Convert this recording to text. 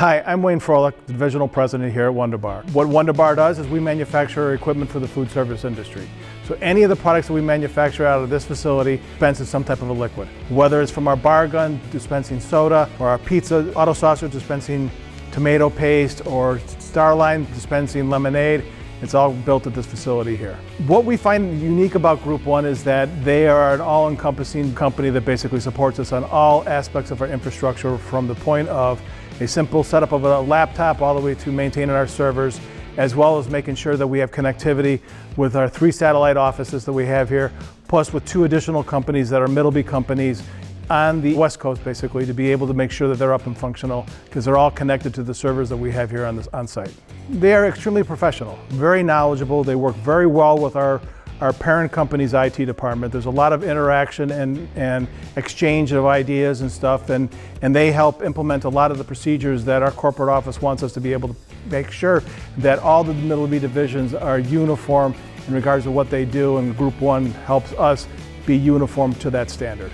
Hi, I'm Wayne Froehlich, the Divisional President here at Wunder-Bar. What Wunder-Bar does is we manufacture equipment for the food service industry. So any of the products that we manufacture out of this facility dispenses some type of a liquid. Whether it's from our bar gun dispensing soda, or our pizza auto saucer dispensing tomato paste, or Starline dispensing lemonade, it's all built at this facility here. What we find unique about GroupOne is that they are an all-encompassing company that basically supports us on all aspects of our infrastructure, from the point of a simple setup of a laptop all the way to maintaining our servers, as well as making sure that we have connectivity with our 3 satellite offices that we have here, plus with 2 additional companies that are Middleby companies on the West Coast, basically, to be able to make sure that they're up and functional, because they're all connected to the servers that we have here on site. They are extremely professional, very knowledgeable. They work very well with our parent company's IT department. There's a lot of interaction and exchange of ideas and stuff, and they help implement a lot of the procedures that our corporate office wants us to be able to make sure that all the Middleby divisions are uniform in regards to what they do, and GroupOne helps us be uniform to that standard.